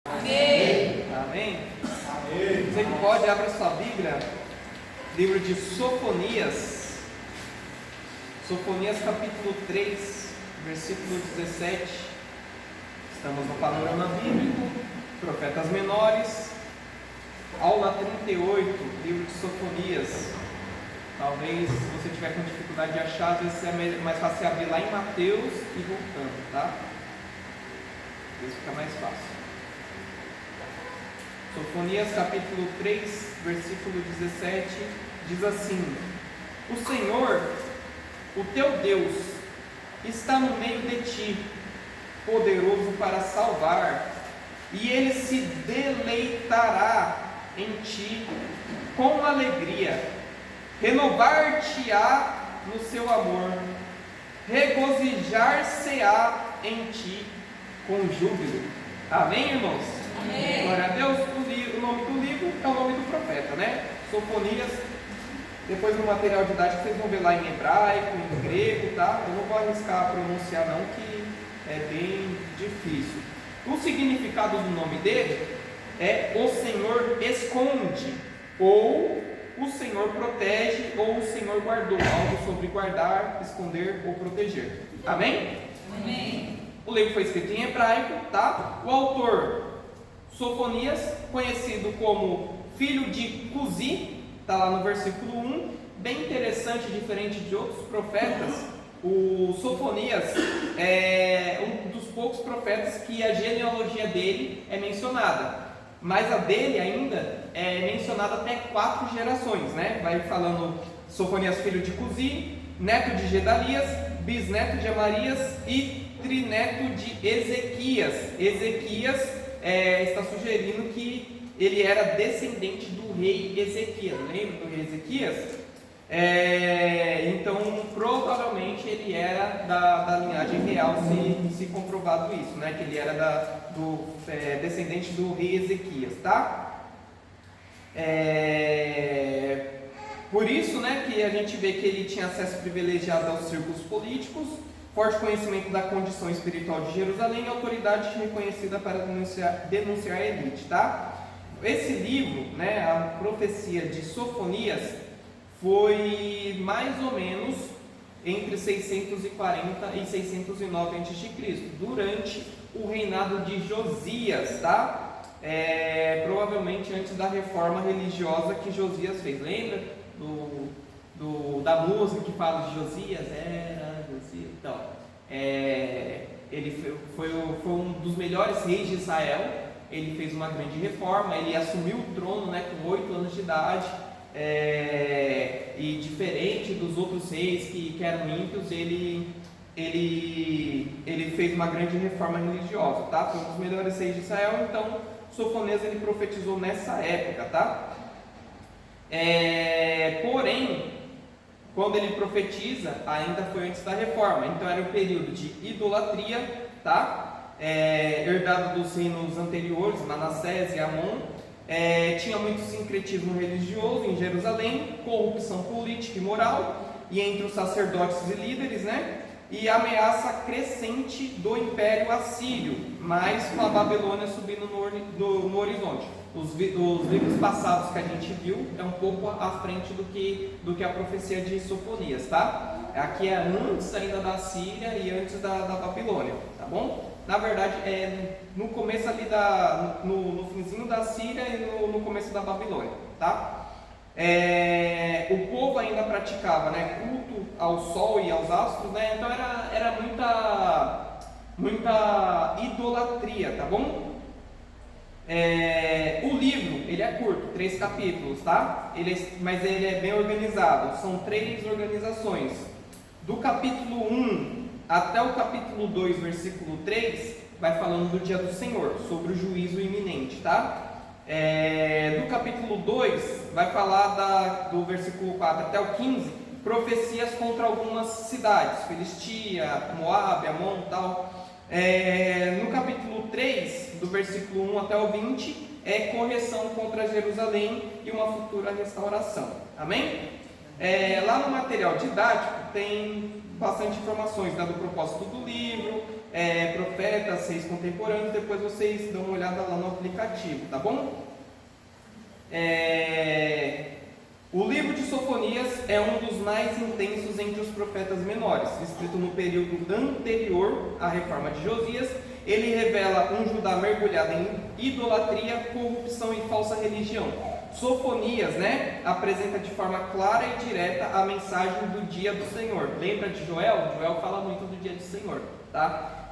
Amém. Amém? Você que pode, abra sua Bíblia, livro de Sofonias. Sofonias capítulo 3, versículo 17. Estamos no panorama bíblico, profetas menores. Aula 38, livro de Sofonias. Talvez, se você tiver com dificuldade de achar, às vezes é mais fácil abrir lá em Mateus e voltando, tá? Isso fica mais fácil. Sofonias capítulo 3, versículo 17, diz assim: O Senhor, o teu Deus, está no meio de ti, poderoso para salvar, e Ele se deleitará em ti com alegria, renovar-te-á no seu amor, regozijar-se-á em ti com júbilo. Amém, irmãos? Amém. Glória a Deus. O nome do livro é o nome do profeta, né? Sofonias. Depois no material didático vocês vão ver lá em hebraico, em grego, tá? Eu não vou arriscar pronunciar não, que é bem difícil. O significado do nome dele é o Senhor esconde, ou o Senhor protege, ou o Senhor guardou, algo sobre guardar, esconder ou proteger. Amém? Amém. O livro foi escrito em hebraico, tá? O autor, Sofonias, conhecido como filho de Cusi, está lá no versículo 1, bem interessante, diferente de outros profetas. O Sofonias é um dos poucos profetas que a genealogia dele é mencionada, mas a dele ainda é mencionada até 4 gerações, né? Vai falando Sofonias filho de Cusi, neto de Gedalias, bisneto de Amarias e trineto de Ezequias. Ezequias está sugerindo que ele era descendente do rei Ezequias. Lembra do rei Ezequias? Então provavelmente ele era da linhagem real, se comprovado isso, né? Que ele era descendente do rei Ezequias, tá? Por isso, né, que a gente vê que ele tinha acesso privilegiado aos círculos políticos, forte conhecimento da condição espiritual de Jerusalém e autoridade reconhecida para denunciar a elite, tá? Esse livro, né, a profecia de Sofonias, foi mais ou menos entre 640 e 609 a.C., durante o reinado de Josias, tá? Provavelmente antes da reforma religiosa que Josias fez. Lembra da música que fala de Josias? Então, ele foi um dos melhores reis de Israel. Ele fez uma grande reforma, ele assumiu o trono, né, com 8 anos de idade, e diferente dos outros reis que eram ímpios, ele fez uma grande reforma religiosa, tá? Foi um dos melhores reis de Israel. Então Sofonias ele profetizou nessa época, tá? Porém, quando ele profetiza, ainda foi antes da reforma, então era o período de idolatria, tá? Herdado dos reinos anteriores, Manassés e Amon. Tinha muito sincretismo religioso em Jerusalém, corrupção política e moral, e entre os sacerdotes e líderes, né? E ameaça crescente do Império Assírio, mas com a Babilônia subindo no horizonte. Os livros passados que a gente viu é um pouco à frente do que a profecia de Sofonias, tá? Aqui é antes ainda da Síria e antes da Babilônia, tá bom? Na verdade, no começo ali no finzinho da Síria e no começo da Babilônia, tá? O povo ainda praticava, né, culto ao sol e aos astros, né? Então era muita idolatria, tá bom? O livro, ele é curto, 3 capítulos, tá? Mas ele é bem organizado, são 3 organizações. Do capítulo 1 até o capítulo 2, versículo 3, vai falando do dia do Senhor, sobre o juízo iminente, tá? Do capítulo 2, vai falar do versículo 4 até o 15, profecias contra algumas cidades, Filistia, Moabe, Amon e tal. No capítulo 3, do versículo 1 até o 20, é correção contra Jerusalém e uma futura restauração. Amém? Lá no material didático tem bastante informações, né, do propósito do livro, profetas, reis contemporâneos, depois vocês dão uma olhada lá no aplicativo, tá bom? O livro de Sofonias é um dos mais intensos entre os profetas menores, escrito no período anterior à reforma de Josias. Ele revela um Judá mergulhado em idolatria, corrupção e falsa religião. Sofonias, apresenta de forma clara e direta a mensagem do dia do Senhor. Lembra de Joel? Joel fala muito do dia do Senhor, tá?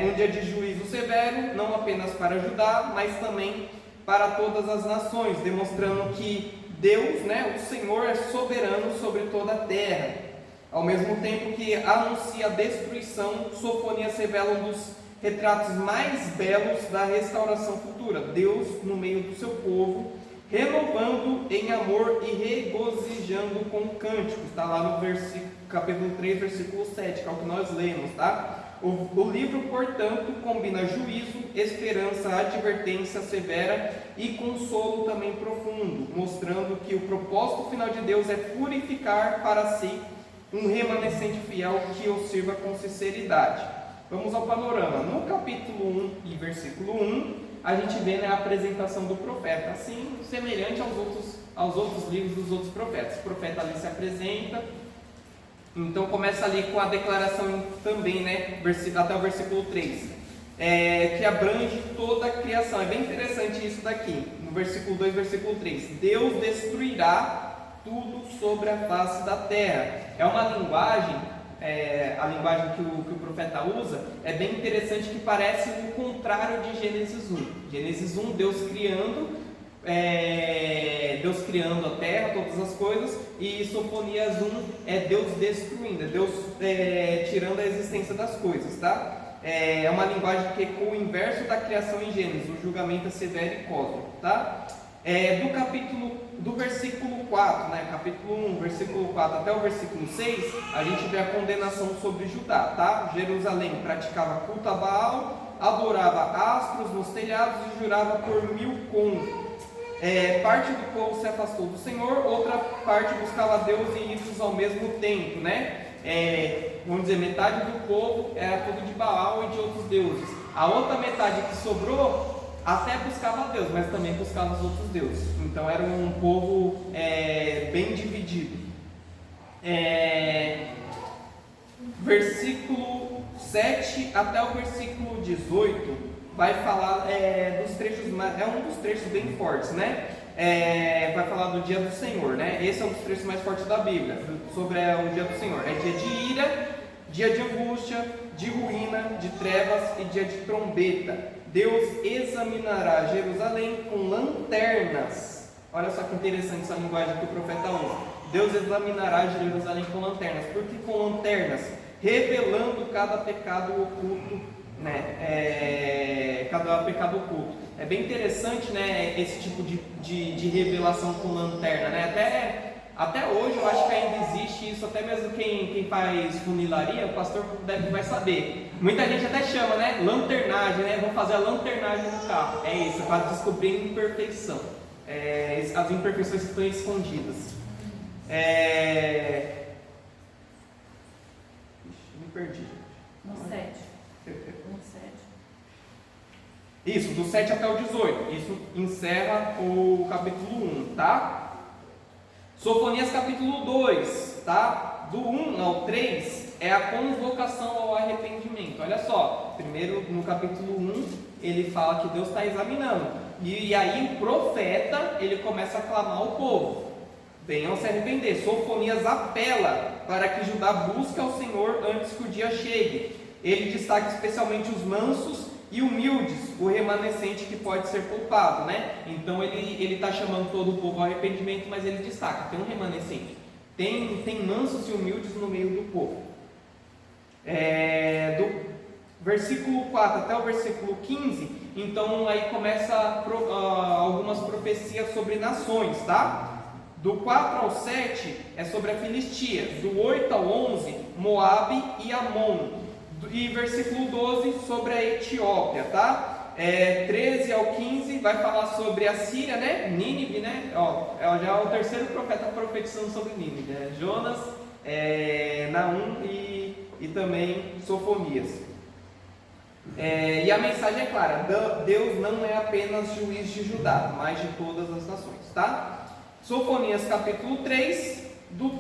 Um dia de juízo severo, não apenas para Judá, mas também para todas as nações, demonstrando que Deus, o Senhor, é soberano sobre toda a terra. Ao mesmo tempo que anuncia a destruição, Sofonias revela um dos retratos mais belos da restauração futura. Deus no meio do seu povo, renovando em amor e regozijando com cânticos. Está lá no capítulo 3, versículo 7, que é o que nós lemos, tá? O livro, portanto, combina juízo, esperança, advertência severa e consolo também profundo, mostrando que o propósito final de Deus é purificar para si um remanescente fiel que o sirva com sinceridade. Vamos ao panorama. No capítulo 1 e versículo 1, a gente vê a apresentação do profeta, assim, semelhante aos outros livros dos outros profetas. O profeta ali se apresenta. Então começa ali com a declaração também, até o versículo 3, que abrange toda a criação. É bem interessante isso daqui, no versículo 2, versículo 3. Deus destruirá tudo sobre a face da terra. É uma linguagem, a linguagem que o profeta usa, é bem interessante, que parece o contrário de Gênesis 1. Gênesis 1, Deus criando a terra, todas as coisas, e Sofonias 1 é Deus destruindo, é Deus tirando a existência das coisas, tá? É uma linguagem que ecoa o inverso da criação em Gênesis, o julgamento é severo e cósmico, tá? Do versículo 4, capítulo 1, versículo 4 até o versículo 6, a gente vê a condenação sobre Judá, tá? Jerusalém praticava culto a Baal, adorava astros nos telhados e jurava por Milcom. Parte do povo se afastou do Senhor, outra parte buscava Deus e ídolos ao mesmo tempo, vamos dizer, metade do povo era tudo de Baal e de outros deuses. A outra metade que sobrou até buscava Deus, mas também buscava os outros deuses. Então era um povo bem dividido. Versículo 7 até o versículo 18 vai falar dos trechos, é um dos trechos bem fortes, vai falar do dia do Senhor, Esse é um dos trechos mais fortes da Bíblia, sobre o dia do Senhor. É dia de ira, dia de angústia, de ruína, de trevas e dia de trombeta. Deus examinará Jerusalém com lanternas. Olha só que interessante essa linguagem que o profeta usa. Deus examinará Jerusalém com lanternas. Por que com lanternas? Revelando cada pecado oculto, cada pecado oculto. É bem interessante, esse tipo de revelação com lanterna, Até hoje eu acho que ainda existe isso, até mesmo quem faz funilaria, o pastor vai saber. Muita gente até chama, lanternagem, vamos fazer a lanternagem no carro. É isso, para descobrir a imperfeição, as imperfeições que estão escondidas. Me perdi, gente. No 7. Isso, do 7 até o 18. Isso encerra o capítulo 1, tá? Sofonias capítulo 2, tá? Do 1 ao 3 é a convocação ao arrependimento. Olha só, primeiro no capítulo 1 ele fala que Deus está examinando. E aí o profeta, ele começa a clamar ao povo: venham se arrepender. Sofonias apela para que Judá busque ao Senhor antes que o dia chegue. Ele destaca especialmente os mansos e humildes, o remanescente que pode ser poupado, Então ele está chamando todo o povo ao arrependimento, mas ele destaca: tem um remanescente, tem mansos e humildes no meio do povo. Do versículo 4 até o versículo 15, então aí começa algumas profecias sobre nações, tá? Do 4 ao 7 é sobre a Filistia, do 8 ao 11, Moabe e Amon. E versículo 12 sobre a Etiópia, tá? 13 ao 15 vai falar sobre a Síria, Nínive, já é o terceiro profeta profetizando sobre Nínive, Jonas, Naum e também Sofonias. E a mensagem é clara: Deus não é apenas juiz de Judá, mas de todas as nações, tá? Sofonias capítulo 3, do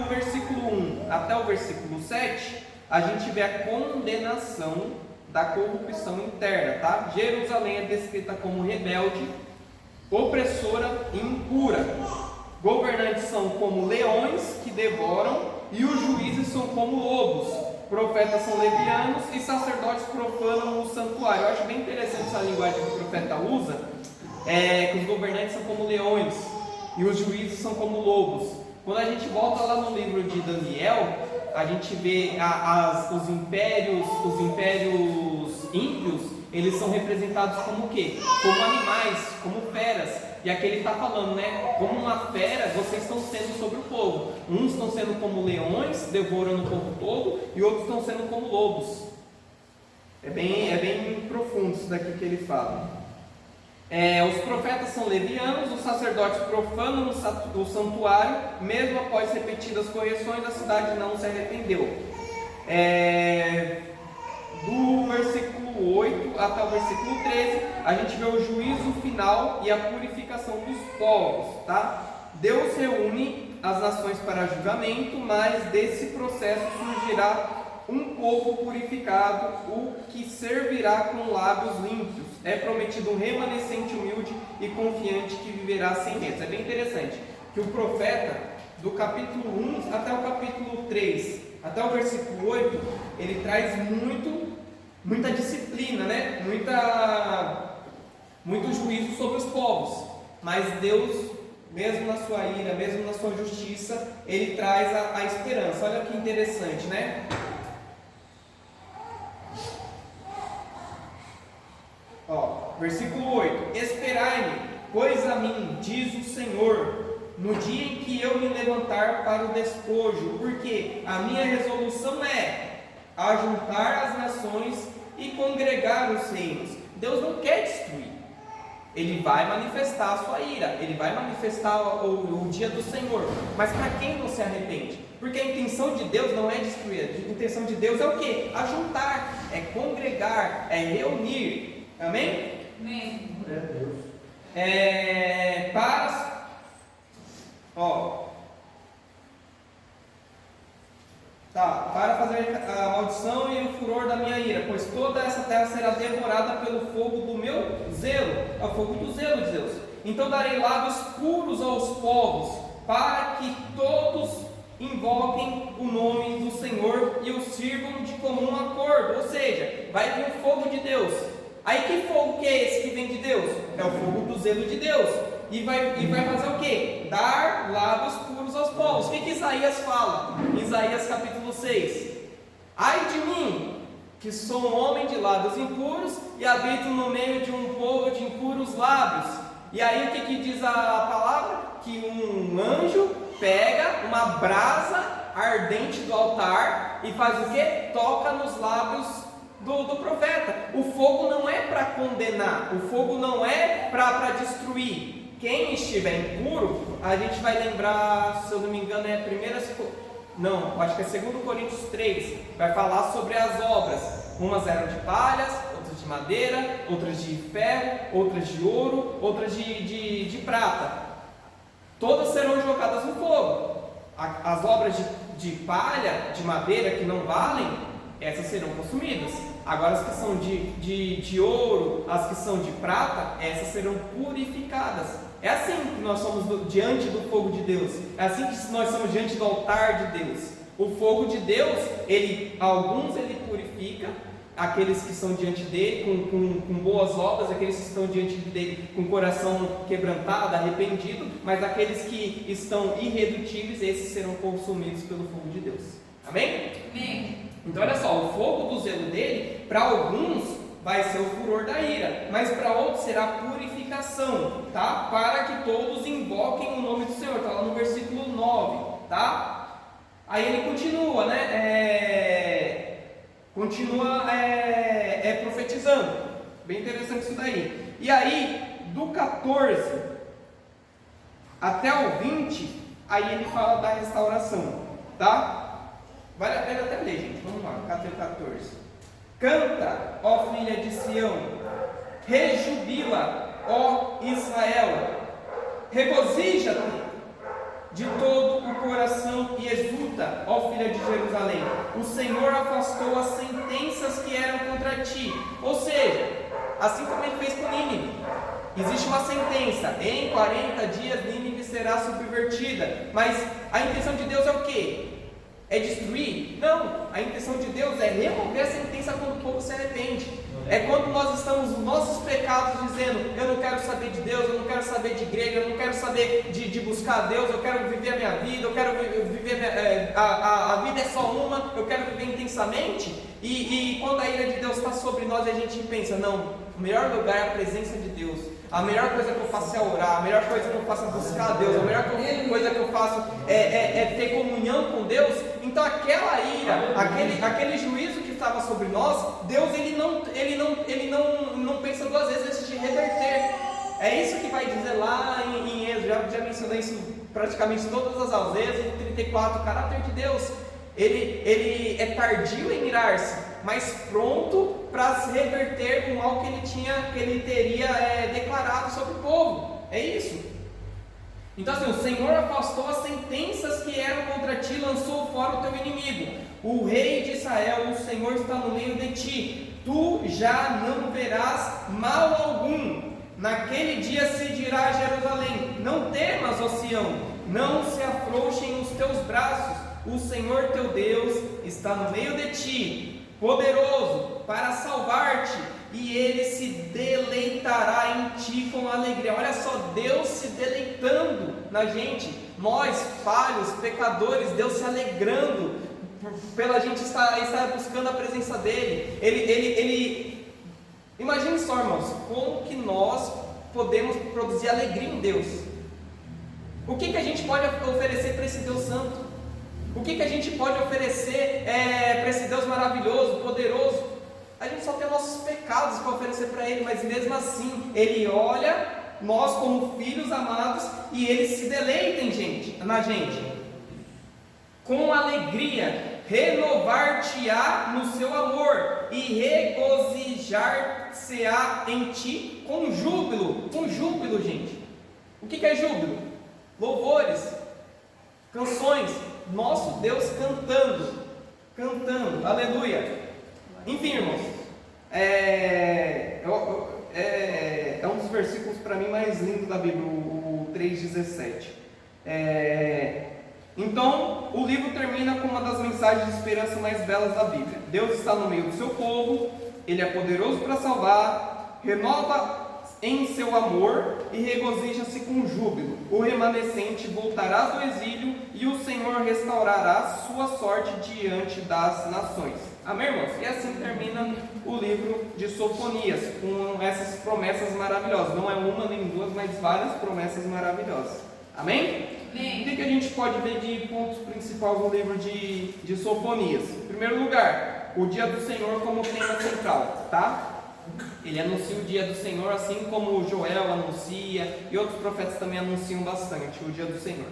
versículo 1 até o versículo 7, a gente vê a condenação da corrupção interna, tá? Jerusalém é descrita como rebelde, opressora e impura. Governantes são como leões que devoram, e os juízes são como lobos. Profetas são levianos e sacerdotes profanam o santuário. Eu acho bem interessante essa linguagem que o profeta usa, que os governantes são como leões e os juízes são como lobos. Quando a gente volta lá no livro de Daniel, a gente vê os impérios ímpios, eles são representados como o quê? Como animais, como feras. E aqui ele está falando, né? Como uma fera, vocês estão sendo sobre o povo. Uns estão sendo como leões, devorando o povo todo, e outros estão sendo como lobos. É bem profundo isso daqui que ele fala. Os profetas são levianos, os sacerdotes profanam o santuário, mesmo após repetidas correções, a cidade não se arrependeu. Do versículo 8 até o versículo 13, a gente vê o juízo final e a purificação dos povos, tá? Deus reúne as nações para julgamento, mas desse processo surgirá um povo purificado, o que servirá com lábios límpios. É prometido um remanescente humilde e confiante que viverá sem medo. É bem interessante que o profeta, do capítulo 1 até o capítulo 3, até o versículo 8, ele traz muita disciplina, né? Muito juízo sobre os povos. Mas Deus, mesmo na sua ira, mesmo na sua justiça, ele traz a esperança. Olha que interessante, né? Versículo 8: Esperai-me, pois a mim, diz o Senhor, no dia em que eu me levantar para o despojo, porque a minha resolução é ajuntar as nações e congregar os reinos. Deus não quer destruir, Ele vai manifestar a sua ira, Ele vai manifestar o dia do Senhor, mas para quem não se arrepende? Porque a intenção de Deus não é destruir, a intenção de Deus é o que? Ajuntar, é congregar, é reunir. Amém? Amém. Para fazer a maldição e o furor da minha ira, pois toda essa terra será devorada pelo fogo do meu zelo, é o fogo do zelo de Deus. Então darei lábios puros aos povos, para que todos invoquem o nome do Senhor e o sirvam de comum acordo. Ou seja, vai vir o fogo de Deus. Aí que fogo que é esse que vem de Deus? É o fogo do zelo de Deus. E vai fazer o quê? Dar lábios puros aos povos. O que Isaías fala? Isaías capítulo 6. Ai de mim, que sou um homem de lábios impuros e habito no meio de um povo de impuros lábios. E aí o que diz a palavra? Que um anjo pega uma brasa ardente do altar e faz o quê? Toca nos lábios do profeta. O fogo não é para condenar, o fogo não é para destruir. Quem estiver impuro, a gente vai lembrar, se eu não me engano, acho que é 2 Coríntios 3, vai falar sobre as obras. Umas eram de palhas, outras de madeira, outras de ferro, outras de ouro, outras de prata. Todas serão jogadas no fogo. As obras de palha, de madeira que não valem, essas serão consumidas. Agora as que são de ouro, as que são de prata, essas serão purificadas. É assim que nós somos diante do fogo de Deus. É assim que nós somos diante do altar de Deus. O fogo de Deus, alguns ele purifica, aqueles que estão diante dele com boas obras, aqueles que estão diante dele com o coração quebrantado, arrependido, mas aqueles que estão irredutíveis, esses serão consumidos pelo fogo de Deus. Amém? Amém. Então olha só, o fogo do zelo dele, para alguns vai ser o furor da ira, mas para outros será purificação, tá? Para que todos invoquem o nome do Senhor, está lá no versículo 9, tá? Aí ele continua, né? Profetizando, bem interessante isso daí. E aí, do 14 até o 20, aí ele fala da restauração, tá? Vale a pena até ler, gente. Vamos lá, cadê o 14? Canta, ó filha de Sião, rejubila, ó Israel, regozija-te de todo o coração e exulta, ó filha de Jerusalém. O Senhor afastou as sentenças que eram contra ti. Ou seja, assim como ele fez com Nínive, existe uma sentença: em 40 dias Nínive será subvertida. Mas a intenção de Deus é o quê? É destruir? Não, a intenção de Deus é remover a sentença quando o povo se arrepende. É quando nós estamos nos nossos pecados dizendo: eu não quero saber de Deus, eu não quero saber de igreja, eu não quero saber de buscar Deus, eu quero viver a minha vida, eu quero viver a vida é só uma, eu quero viver intensamente. E quando a ira de Deus está sobre nós, a gente pensa: não, o melhor lugar é a presença de Deus. A melhor coisa que eu faço é orar, a melhor coisa que eu faço é buscar a Deus, a melhor coisa que eu faço é ter comunhão com Deus. Então aquela ira, aquele juízo que estava sobre nós, Deus ele não pensa duas vezes antes de reverter. É isso que vai dizer lá em Êxodo, já mencionei isso praticamente todas as aulas. Êxodo 34, o caráter de Deus, ele é tardio em irar-se, mas pronto para se reverter com algo que ele teria declarado sobre o povo. É isso. Então assim, o Senhor afastou as sentenças que eram contra ti, lançou fora o teu inimigo. O rei de Israel, o Senhor está no meio de ti. Tu já não verás mal algum. Naquele dia se dirá a Jerusalém: não temas, ó Sião, não se afrouxem os teus braços. O Senhor teu Deus está no meio de ti, poderoso para salvar-te, e Ele se deleitará em ti com alegria. Olha só, Deus se deleitando na gente, nós falhos, pecadores, Deus se alegrando pela gente estar buscando a presença dEle. Ele imagine só, irmãos, como que nós podemos produzir alegria em Deus. O que a gente pode oferecer para esse Deus santo? O que a gente pode oferecer para esse Deus maravilhoso, poderoso? A gente só tem nossos pecados para oferecer para Ele, mas mesmo assim, Ele olha nós como filhos amados e Ele se deleita na gente. Com alegria, renovar-te-á no seu amor e regozijar-se-á em ti com júbilo, gente. O que é júbilo? Louvores, canções, nosso Deus cantando, aleluia. Enfim, irmãos, é um dos versículos para mim mais lindos da Bíblia, o 3,17. Então, o livro termina com uma das mensagens de esperança mais belas da Bíblia. Deus está no meio do seu povo, Ele é poderoso para salvar, renova em seu amor e regozija-se com júbilo. O remanescente voltará do exílio e o Senhor restaurará sua sorte diante das nações. Amém, irmãos? E assim termina o livro de Sofonias, com essas promessas maravilhosas. Não é uma nem duas, mas várias promessas maravilhosas. Amém? Amém. O que a gente pode ver de pontos principais no livro de Sofonias? Em primeiro lugar, o dia do Senhor como tema central, tá? Ele anuncia o dia do Senhor, assim como Joel anuncia, e outros profetas também anunciam bastante o dia do Senhor.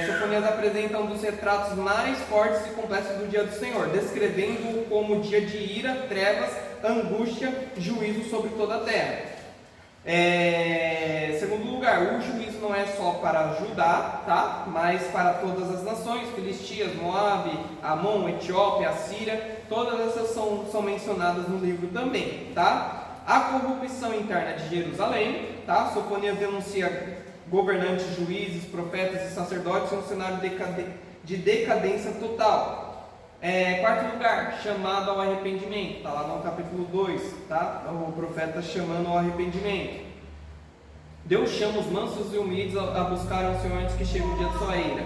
Sofonias apresenta um dos retratos mais fortes e complexos do dia do Senhor, descrevendo-o como dia de ira, trevas, angústia, juízo sobre toda a terra. Segundo lugar, o juízo não é só para Judá, tá? Mas para todas as nações: Filistias, Moabe, Amon, Etiópia, Assíria. Todas essas são mencionadas no livro também, tá? A corrupção interna de Jerusalém, tá? Sofonias denuncia governantes, juízes, profetas e sacerdotes em um cenário de decadência total. Quarto lugar, chamado ao arrependimento, está lá no capítulo 2, tá? O profeta chamando ao arrependimento. Deus chama os mansos e humildes a buscar ao Senhor antes que chegue o dia de sua ira.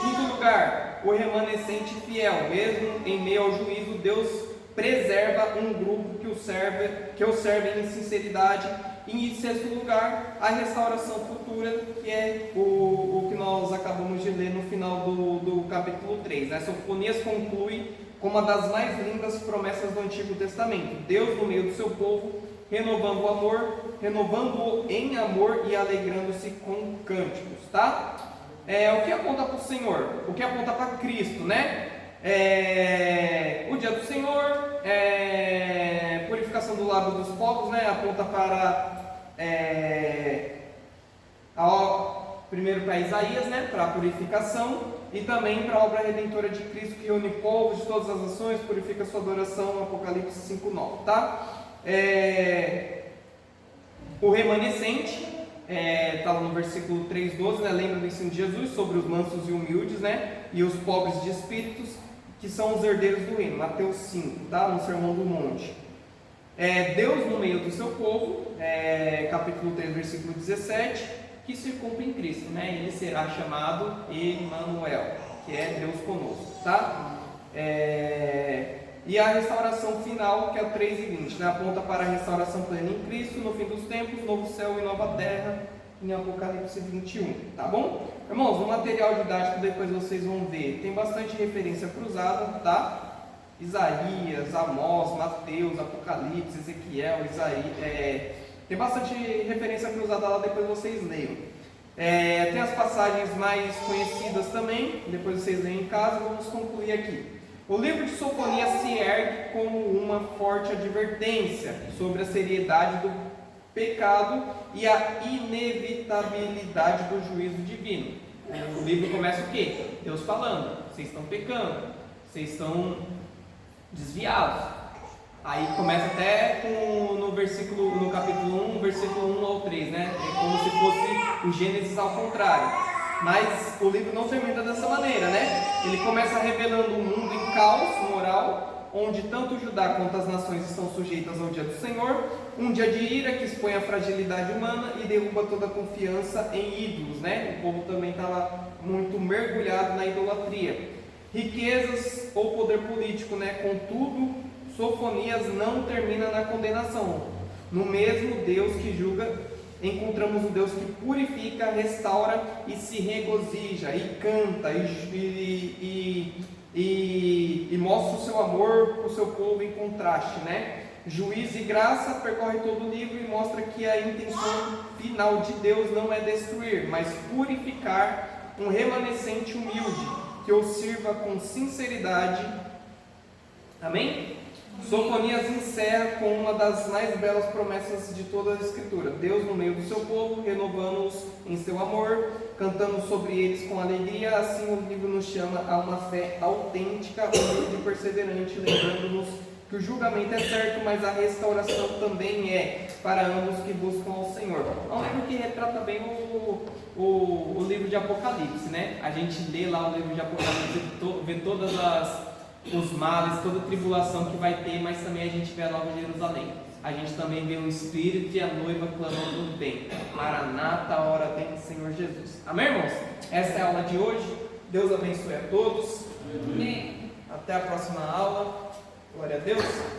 Quinto lugar, o remanescente fiel. Mesmo em meio ao juízo, Deus preserva um grupo que o serve em sinceridade. E em sexto lugar, a restauração futura, que é o que nós acabamos de ler no final do capítulo 3. A Sofonias conclui com uma das mais lindas promessas do Antigo Testamento: Deus no meio do seu povo, renovando-o em amor e alegrando-se com cânticos, tá? O que aponta para o Senhor? O que aponta para Cristo, né? O dia do Senhor, purificação do lábio dos povos, né? Aponta para primeiro para Isaías, né? Para a purificação, e também para a obra redentora de Cristo, que une povos de todas as nações, purifica sua adoração, Apocalipse 5:9, tá? O remanescente está lá no versículo 3:12, né? Lembra do ensino de Jesus sobre os mansos e humildes, né? E os pobres de espíritos, que são os herdeiros do reino, Mateus 5, tá? No Sermão do Monte. Deus no meio do seu povo, capítulo 3, versículo 17, que se cumpre em Cristo, né? Ele será chamado Emmanuel, que é Deus conosco, tá? E a restauração final, que é o 3:20, né? Aponta para a restauração plena em Cristo, no fim dos tempos, novo céu e nova terra, em Apocalipse 21, tá bom? Irmãos, no material didático depois vocês vão ver, tem bastante referência cruzada, tá? Isaías, Amós, Mateus, Apocalipse, Ezequiel, tem bastante referência cruzada lá, depois vocês leiam. Tem as passagens mais conhecidas também, depois vocês leem em casa. Vamos concluir aqui. O livro de Sofonias se ergue como uma forte advertência sobre a seriedade do pecado e a inevitabilidade do juízo divino. O livro começa o quê? Deus falando: vocês estão pecando, vocês estão desviados. Aí começa até no capítulo 1, versículo 1 ao 3, né? É como se fosse o Gênesis ao contrário. Mas o livro não termina dessa maneira, né? Ele começa revelando um mundo em caos moral, onde tanto Judá quanto as nações estão sujeitas ao dia do Senhor, um dia de ira que expõe a fragilidade humana e derruba toda a confiança em ídolos, né? O povo também estava muito mergulhado na idolatria. Riquezas ou poder político, né? Contudo, Sofonias não termina na condenação. No mesmo Deus que julga, encontramos um Deus que purifica, restaura e se regozija, e canta, e mostra o seu amor para o seu povo em contraste, né? Juízo e graça percorre todo o livro e mostra que a intenção final de Deus não é destruir, mas purificar um remanescente humilde, que o sirva com sinceridade. Amém? Sofonias encerra com uma das mais belas promessas de toda a Escritura: Deus no meio do seu povo, renovando-os em seu amor, cantando sobre eles com alegria. Assim o livro nos chama a uma fé autêntica, humilde e perseverante, lembrando-nos que o julgamento é certo, mas a restauração também é para ambos que buscam ao Senhor. É um livro que retrata bem o livro de Apocalipse, né? A gente lê lá o livro de Apocalipse, vê todas os males, toda a tribulação que vai ter, mas também a gente vê a Nova Jerusalém. A gente também vê o Espírito e a noiva clamando bem: Maranata, a hora vem, Senhor Jesus. Amém, irmãos? Essa é a aula de hoje. Deus abençoe a todos. Amém. Até a próxima aula. Glória a Deus.